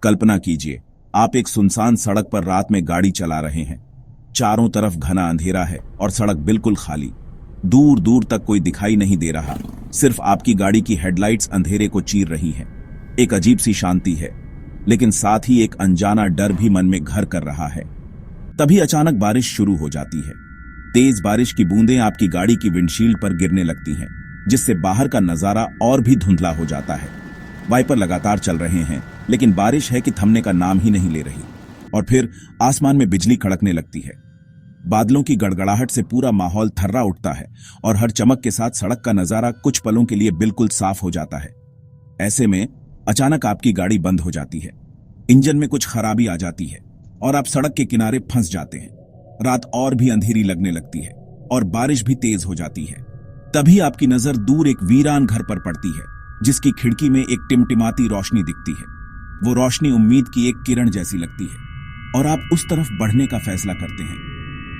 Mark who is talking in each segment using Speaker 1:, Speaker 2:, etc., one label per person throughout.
Speaker 1: कल्पना कीजिए, आप एक सुनसान सड़क पर रात में गाड़ी चला रहे हैं। चारों तरफ घना अंधेरा है और सड़क बिल्कुल खाली। दूर दूर तक कोई दिखाई नहीं दे रहा, सिर्फ आपकी गाड़ी की हेडलाइट्स अंधेरे को चीर रही हैं। एक अजीब सी शांति है, लेकिन साथ ही एक अनजाना डर भी मन में घर कर रहा है। तभी अचानक बारिश शुरू हो जाती है। तेज बारिश की बूंदें आपकी गाड़ी की विंडशील्ड पर गिरने लगती हैं, जिससे बाहर का नजारा और भी धुंधला हो जाता है। वाइपर लगातार चल रहे हैं, लेकिन बारिश है कि थमने का नाम ही नहीं ले रही। और फिर आसमान में बिजली कड़कने लगती है। बादलों की गड़गड़ाहट से पूरा माहौल थर्रा उठता है और हर चमक के साथ सड़क का नजारा कुछ पलों के लिए बिल्कुल साफ हो जाता है। ऐसे में अचानक आपकी गाड़ी बंद हो जाती है। इंजन में कुछ खराबी आ जाती है और आप सड़क के किनारे फंस जाते हैं। रात और भी अंधेरी लगने लगती है और बारिश भी तेज हो जाती है। तभी आपकी नजर दूर एक वीरान घर पर पड़ती है, जिसकी खिड़की में एक टिमटिमाती रोशनी दिखती है। वो रोशनी उम्मीद की एक किरण जैसी लगती है और आप उस तरफ बढ़ने का फैसला करते हैं।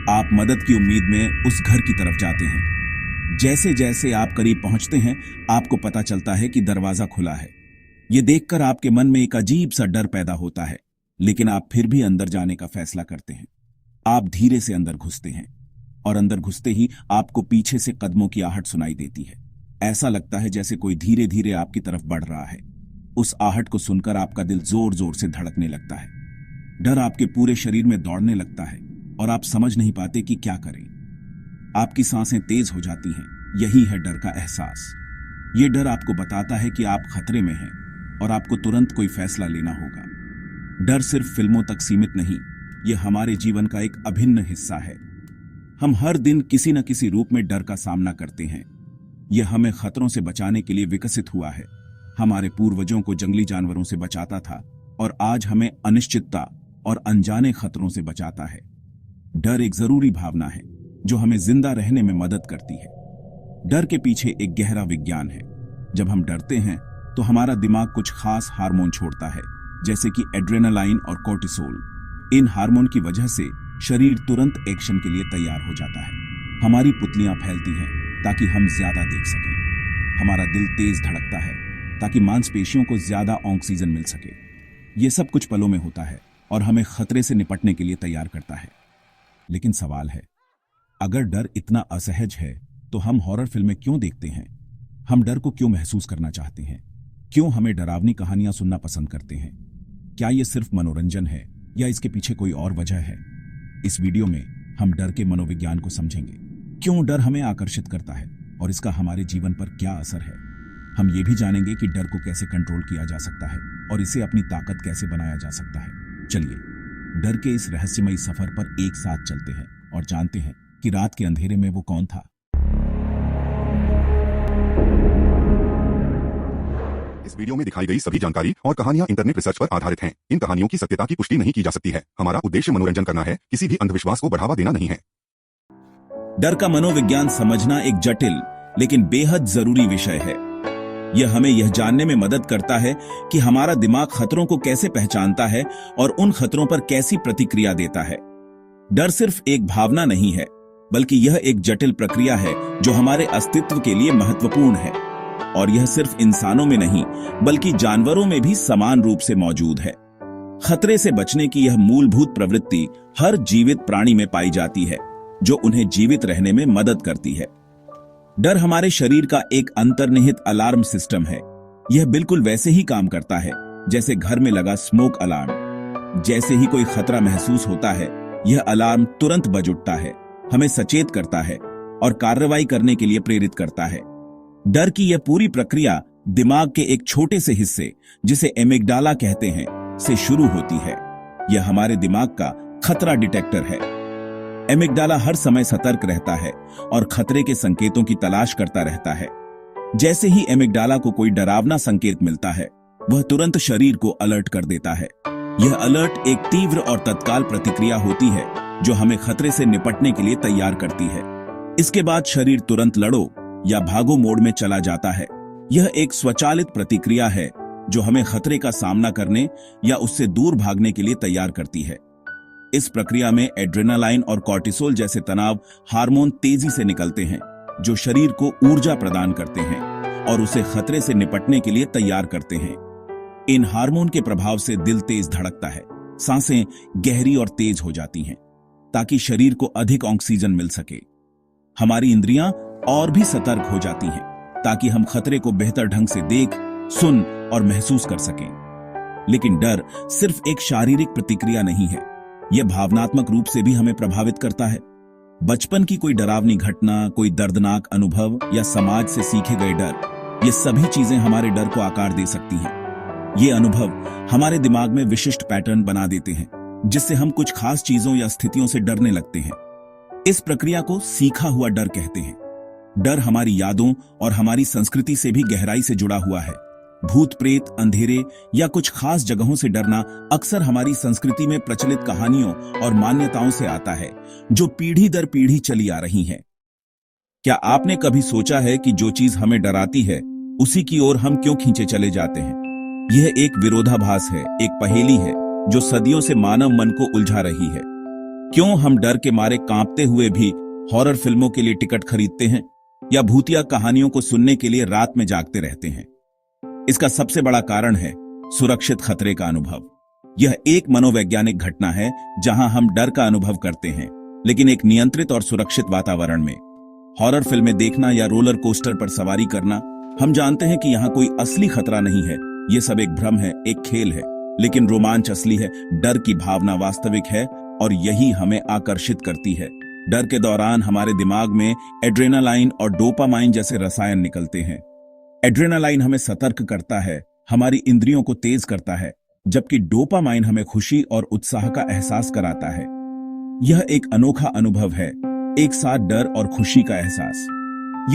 Speaker 1: आप मदद की उम्मीद में उस घर की तरफ जाते हैं। जैसे जैसे आप करीब पहुंचते हैं, आपको पता चलता है कि दरवाजा खुला है। ये देखकर आपके मन में एक अजीब सा डर पैदा होता है, लेकिन आप फिर भी अंदर जाने का फैसला करते हैं। आप धीरे से अंदर घुसते हैं और अंदर घुसते ही आपको पीछे से कदमों की आहट सुनाई देती है। ऐसा लगता है जैसे कोई धीरे धीरे आपकी तरफ बढ़ रहा है। उस आहट को सुनकर आपका दिल जोर जोर से धड़कने लगता है। डर आपके पूरे शरीर में दौड़ने लगता है और आप समझ नहीं पाते कि क्या करें। आपकी सांसें तेज हो जाती हैं। यही है डर का एहसास। ये डर आपको बताता है कि आप खतरे में हैं और आपको तुरंत कोई फैसला लेना होगा। डर सिर्फ फिल्मों तक सीमित नहीं, यह हमारे जीवन का एक अभिन्न हिस्सा है। हम हर दिन किसी न किसी रूप में डर का सामना करते हैं। यह हमें खतरों से बचाने के लिए विकसित हुआ है। हमारे पूर्वजों को जंगली जानवरों से बचाता था और आज हमें अनिश्चितता और अनजाने खतरों से बचाता है। डर एक जरूरी भावना है जो हमें जिंदा रहने में मदद करती है। डर के पीछे एक गहरा विज्ञान है। जब हम डरते हैं तो हमारा दिमाग कुछ खास हार्मोन छोड़ता है, जैसे कि एड्रेनालाइन और कोर्टिसोल। इन हार्मोन की वजह से शरीर तुरंत एक्शन के लिए तैयार हो जाता है। हमारी पुतलियां फैलती हैं ताकि हम ज्यादा देख सकें। हमारा दिल तेज धड़कता है ताकि मांसपेशियों को ज्यादा ऑक्सीजन मिल सके। ये सब कुछ पलों में होता है और हमें खतरे से निपटने के लिए तैयार करता है। लेकिन सवाल है, अगर डर इतना असहज है तो हम हॉरर फिल्में क्यों देखते हैं? हम डर को क्यों महसूस करना चाहते हैं? क्यों हमें डरावनी कहानियां सुनना पसंद करते हैं? क्या ये सिर्फ मनोरंजन है या इसके पीछे कोई और वजह है? इस वीडियो में हम डर के मनोविज्ञान को समझेंगे। क्यों डर हमें आकर्षित करता है और इसका हमारे जीवन पर क्या असर है। हम ये भी जानेंगे कि डर को कैसे कंट्रोल किया जा सकता है और इसे अपनी ताकत कैसे बनाया जा सकता है। चलिए डर के इस रहस्यमयी सफर पर एक साथ चलते हैं और जानते हैं कि रात के अंधेरे में वो कौन था।
Speaker 2: इस वीडियो में दिखाई गई सभी जानकारी और कहानियां इंटरनेट रिसर्च पर आधारित हैं। इन कहानियों की सत्यता की पुष्टि नहीं की जा सकती है। हमारा उद्देश्य मनोरंजन करना है, किसी भी अंधविश्वास को बढ़ावा देना नहीं है।
Speaker 1: डर का मनोविज्ञान समझना एक जटिल लेकिन बेहद जरूरी विषय है। यह हमें यह जानने में मदद करता है कि हमारा दिमाग खतरों को कैसे पहचानता है और उन खतरों पर कैसी प्रतिक्रिया देता है। डर सिर्फ एक भावना नहीं है, बल्कि यह एक जटिल प्रक्रिया है जो हमारे अस्तित्व के लिए महत्वपूर्ण है। और यह सिर्फ इंसानों में नहीं, बल्कि जानवरों में भी समान रूप से मौजूद है। खतरे से बचने की यह मूलभूत प्रवृत्ति हर जीवित प्राणी में पाई जाती है, जो उन्हें जीवित रहने में मदद करती है। डर हमारे शरीर का एक अंतर्निहित अलार्म सिस्टम है। यह बिल्कुल वैसे ही काम करता है जैसे घर में लगा स्मोक अलार्म। जैसे ही कोई खतरा महसूस होता है, यह अलार्म तुरंत बज उठता है, हमें सचेत करता है और कार्रवाई करने के लिए प्रेरित करता है। डर की यह पूरी प्रक्रिया दिमाग के एक छोटे से हिस्से, जिसे एमिगडाला कहते हैं, से शुरू होती है। यह हमारे दिमाग का खतरा डिटेक्टर है। एमिगडाला हर समय सतर्क रहता है और खतरे के संकेतों की तलाश करता रहता है। जैसे ही एमिगडाला को कोई डरावना संकेत मिलता है, वह तुरंत शरीर को अलर्ट कर देता है। यह अलर्ट एक तीव्र और तत्काल प्रतिक्रिया होती है जो हमें खतरे से निपटने के लिए तैयार करती है। इसके बाद शरीर तुरंत लड़ो या भागो मोड में चला जाता है। यह एक स्वचालित प्रतिक्रिया है जो हमें खतरे का सामना करने या उससे दूर भागने के लिए तैयार करती है। इस प्रक्रिया में एड्रेनालाइन और कोर्टिसोल जैसे तनाव हार्मोन तेजी से निकलते हैं, जो शरीर को ऊर्जा प्रदान करते हैं और उसे खतरे से निपटने के लिए तैयार करते हैं। इन हार्मोन के प्रभाव से दिल तेज धड़कता है, सांसें गहरी और तेज हो जाती हैं ताकि शरीर को अधिक ऑक्सीजन मिल सके। हमारी इंद्रियां और भी सतर्क हो जाती हैं ताकि हम खतरे को बेहतर ढंग से देख, सुन और महसूस कर सकें। लेकिन डर सिर्फ एक शारीरिक प्रतिक्रिया नहीं है, यह भावनात्मक रूप से भी हमें प्रभावित करता है। बचपन की कोई डरावनी घटना, कोई दर्दनाक अनुभव या समाज से सीखे गए डर, ये सभी चीजें हमारे डर को आकार दे सकती हैं। ये अनुभव हमारे दिमाग में विशिष्ट पैटर्न बना देते हैं, जिससे हम कुछ खास चीजों या स्थितियों से डरने लगते हैं। इस प्रक्रिया को सीखा हुआ डर कहते हैं। डर हमारी यादों और हमारी संस्कृति से भी गहराई से जुड़ा हुआ है। भूत प्रेत, अंधेरे या कुछ खास जगहों से डरना अक्सर हमारी संस्कृति में प्रचलित कहानियों और मान्यताओं से आता है, जो पीढ़ी दर पीढ़ी चली आ रही हैं। क्या आपने कभी सोचा है कि जो चीज हमें डराती है, उसी की ओर हम क्यों खींचे चले जाते हैं? यह एक विरोधाभास है, एक पहेली है जो सदियों से मानव मन को उलझा रही है। क्यों हम डर के मारे कांपते हुए भी हॉरर फिल्मों के लिए टिकट खरीदते हैं या भूतिया कहानियों को सुनने के लिए रात में जागते रहते हैं? इसका सबसे बड़ा कारण है सुरक्षित खतरे का अनुभव। यह एक मनोवैज्ञानिक घटना है जहां हम डर का अनुभव करते हैं, लेकिन एक नियंत्रित और सुरक्षित वातावरण में। हॉरर फिल्में देखना या रोलर कोस्टर पर सवारी करना, हम जानते हैं कि यहां कोई असली खतरा नहीं है, यह सब एक भ्रम है, एक खेल है। लेकिन रोमांच असली है, डर की भावना वास्तविक है और यही हमें आकर्षित करती है। डर के दौरान हमारे दिमाग में एड्रेनालाइन और डोपामाइन जैसे रसायन निकलते हैं। एड्रेनालाइन हमें सतर्क करता है, हमारी इंद्रियों को तेज करता है, जबकि डोपामाइन हमें खुशी और उत्साह का एहसास कराता है। यह एक अनोखा अनुभव है, एक साथ डर और खुशी का एहसास।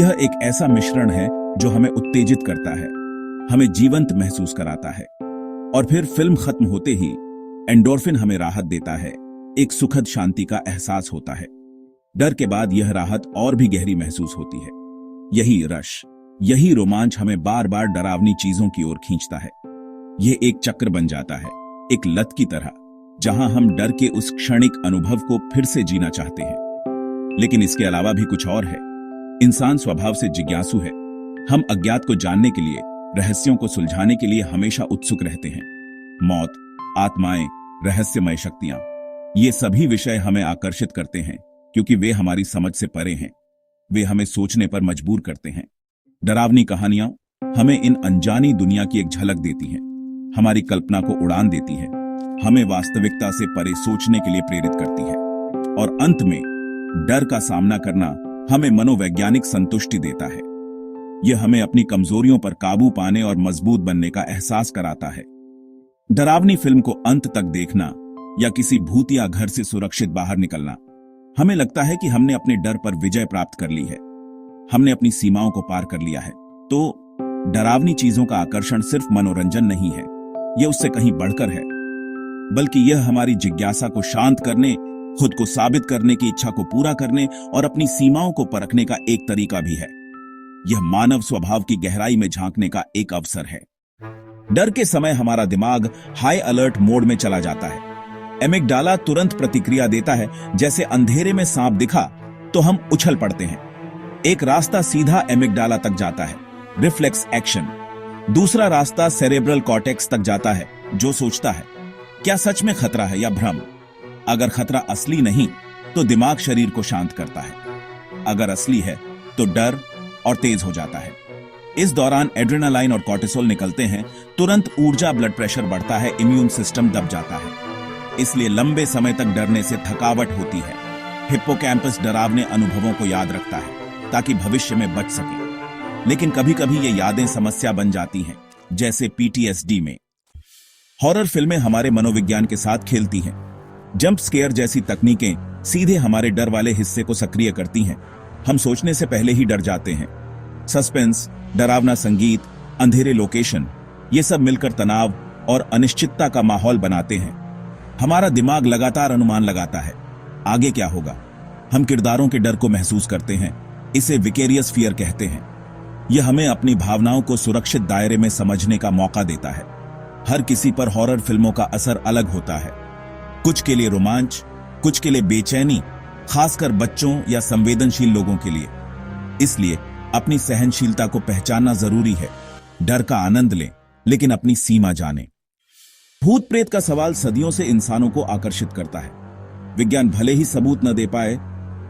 Speaker 1: यह एक ऐसा मिश्रण है जो हमें उत्तेजित करता है, हमें जीवंत महसूस कराता है। और फिर फिल्म खत्म होते ही एंडोर्फिन हमें राहत देता है, एक सुखद शांति का एहसास होता है। डर के बाद यह राहत और भी गहरी महसूस होती है। यही रश, यही रोमांच हमें बार बार डरावनी चीजों की ओर खींचता है। यह एक चक्र बन जाता है, एक लत की तरह, जहां हम डर के उस क्षणिक अनुभव को फिर से जीना चाहते हैं। लेकिन इसके अलावा भी कुछ और है। इंसान स्वभाव से जिज्ञासु है। हम अज्ञात को जानने के लिए, रहस्यों को सुलझाने के लिए हमेशा उत्सुक रहते हैं। मौत, आत्माएं, रहस्यमय शक्तियां, ये सभी विषय हमें आकर्षित करते हैं क्योंकि वे हमारी समझ से परे हैं। वे हमें सोचने पर मजबूर करते हैं। डरावनी कहानियां हमें इन अनजानी दुनिया की एक झलक देती हैं, हमारी कल्पना को उड़ान देती है, हमें वास्तविकता से परे सोचने के लिए प्रेरित करती है। और अंत में डर का सामना करना हमें मनोवैज्ञानिक संतुष्टि देता है। यह हमें अपनी कमजोरियों पर काबू पाने और मजबूत बनने का एहसास कराता है। डरावनी फिल्म को अंत तक देखना या किसी भूतिया घर से सुरक्षित बाहर निकलना, हमें लगता है कि हमने अपने डर पर विजय प्राप्त कर ली है, हमने अपनी सीमाओं को पार कर लिया है। तो डरावनी चीजों का आकर्षण सिर्फ मनोरंजन नहीं है, यह उससे कहीं बढ़कर है, बल्कि यह हमारी जिज्ञासा को शांत करने, खुद को साबित करने की इच्छा को पूरा करने और अपनी सीमाओं को परखने का एक तरीका भी है। यह मानव स्वभाव की गहराई में झांकने का एक अवसर है। डर के समय हमारा दिमाग हाई अलर्ट मोड में चला जाता है। एमिगडाला तुरंत प्रतिक्रिया देता है, जैसे अंधेरे में सांप दिखा तो हम उछल पड़ते हैं। एक रास्ता सीधा एमिगडाला तक जाता है, रिफ्लेक्स एक्शन। दूसरा रास्ता सेरेब्रल कॉर्टेक्स तक जाता है, जो सोचता है क्या सच में खतरा है या भ्रम। अगर खतरा असली नहीं तो दिमाग शरीर को शांत करता है, अगर असली है तो डर और तेज हो जाता है। इस दौरान एड्रेनालाइन और कॉर्टिसोल निकलते हैं, तुरंत ऊर्जा, ब्लड प्रेशर बढ़ता है, इम्यून सिस्टम दब जाता है। इसलिए लंबे समय तक डरने से थकावट होती है। हिप्पोकैम्पस डरावने अनुभवों को याद रखता है ताकि भविष्य में बच सके। लेकिन कभी कभी ये यादें समस्या बन जाती हैं, जैसे पीटीएसडी में। हॉरर फिल्में हमारे मनोविज्ञान के साथ खेलती हैं। जंप स्केयर जैसी तकनीकें सीधे हमारे डर वाले हिस्से को सक्रिय करती हैं। हम सोचने से पहले ही डर जाते हैं। सस्पेंस, डरावना संगीत, अंधेरे लोकेशन, ये सब मिलकर तनाव और अनिश्चितता का माहौल बनाते हैं। हमारा दिमाग लगातार अनुमान लगाता है, आगे क्या होगा। हम किरदारों के डर को महसूस करते हैं, इसे विकेरियस फियर कहते हैं। यह हमें अपनी भावनाओं को सुरक्षित दायरे में समझने का मौका देता है। हर किसी पर हॉरर फिल्मों का असर अलग होता है। कुछ के लिए रोमांच, कुछ के लिए बेचैनी, खासकर बच्चों या संवेदनशील लोगों के लिए। इसलिए अपनी सहनशीलता को पहचानना जरूरी है। डर का आनंद लें, लेकिन अपनी सीमा जाने। भूत प्रेत का सवाल सदियों से इंसानों को आकर्षित करता है। विज्ञान भले ही सबूत न दे पाए,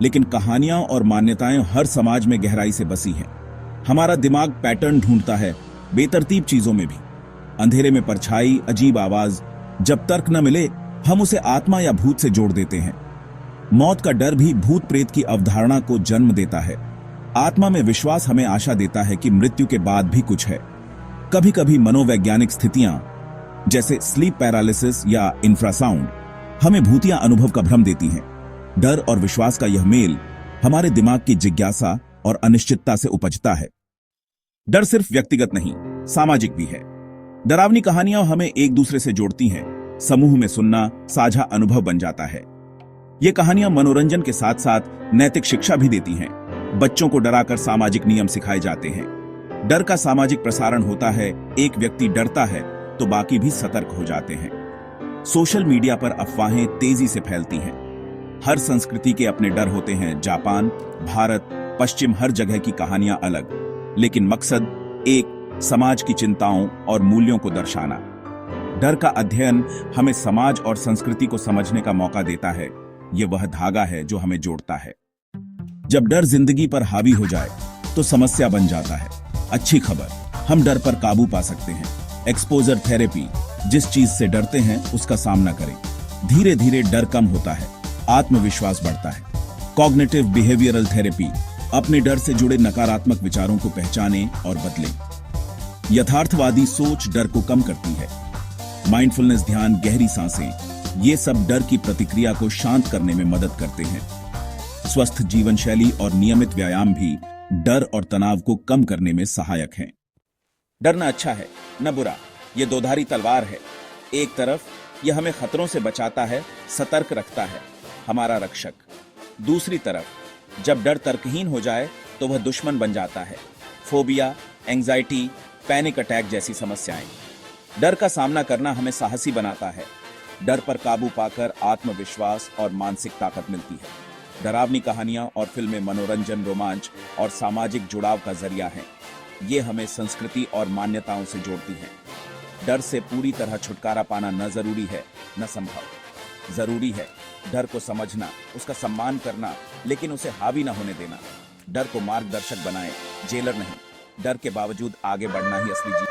Speaker 1: लेकिन कहानियां और मान्यताएं हर समाज में गहराई से बसी हैं। हमारा दिमाग पैटर्न ढूंढता है, बेतरतीब चीजों में भी। अंधेरे में परछाई, अजीब आवाज, जब तर्क न मिले हम उसे आत्मा या भूत से जोड़ देते हैं। मौत का डर भी भूत प्रेत की अवधारणा को जन्म देता है। आत्मा में विश्वास हमें आशा देता है कि मृत्यु के बाद भी कुछ है। कभी कभी मनोवैज्ञानिक स्थितियां जैसे स्लीप पैरालिसिस या इंफ्रासाउंड हमें भूतिया अनुभव का भ्रम देती हैं। डर और विश्वास का यह मेल हमारे दिमाग की जिज्ञासा और अनिश्चितता से उपजता है। डर सिर्फ व्यक्तिगत नहीं, सामाजिक भी है। डरावनी कहानियां हमें एक दूसरे से जोड़ती हैं। समूह में सुनना साझा अनुभव बन जाता है। ये कहानियां मनोरंजन के साथ साथ नैतिक शिक्षा भी देती हैं। बच्चों को डराकर सामाजिक नियम सिखाए जाते हैं। डर का सामाजिक प्रसारण होता है। एक व्यक्ति डरता है तो बाकी भी सतर्क हो जाते हैं। सोशल मीडिया पर अफवाहें तेजी से फैलती हैं। हर संस्कृति के अपने डर होते हैं। जापान, भारत, पश्चिम, हर जगह की कहानियां अलग, लेकिन मकसद एक, समाज की चिंताओं और मूल्यों को दर्शाना। डर का अध्ययन हमें समाज और संस्कृति को समझने का मौका देता है। यह वह धागा है जो हमें जोड़ता है। जब डर जिंदगी पर हावी हो जाए तो समस्या बन जाता है। अच्छी खबर, हम डर पर काबू पा सकते हैं। एक्सपोजर थेरेपी, जिस चीज से डरते हैं उसका सामना करें। धीरे धीरे डर कम होता है, आत्मविश्वास बढ़ता है। कॉग्निटिव बिहेवियरल थेरेपी, अपने डर से जुड़े नकारात्मक विचारों को पहचानें और बदलें। यथार्थवादी सोच डर को कम करती है। माइंडफुलनेस ध्यान, गहरी सांसें, ये सब डर की प्रतिक्रिया को शांत करने में मदद करते हैं। स्वस्थ जीवन शैली और नियमित व्यायाम भी डर और तनाव को कम करने में सहायक हैं। डरना अच्छा है न बुरा, ये दोधारी तलवार है। एक तरफ यह हमें खतरों से बचाता है, सतर्क रखता है, हमारा रक्षक। दूसरी तरफ जब डर तर्कहीन हो जाए तो वह दुश्मन बन जाता है। फोबिया, एंजाइटी, पैनिक अटैक जैसी समस्याएं। डर का सामना करना हमें साहसी बनाता है। डर पर काबू पाकर आत्मविश्वास और मानसिक ताकत मिलती है। डरावनी कहानियां और फिल्में मनोरंजन, रोमांच और सामाजिक जुड़ाव का जरिया हैं। ये हमें संस्कृति और मान्यताओं से जोड़ती हैं। डर से पूरी तरह छुटकारा पाना न जरूरी है न संभव। जरूरी है डर को समझना, उसका सम्मान करना, लेकिन उसे हावी न होने देना। डर को मार्गदर्शक बनाएं, जेलर नहीं। डर के बावजूद आगे बढ़ना ही असली जीत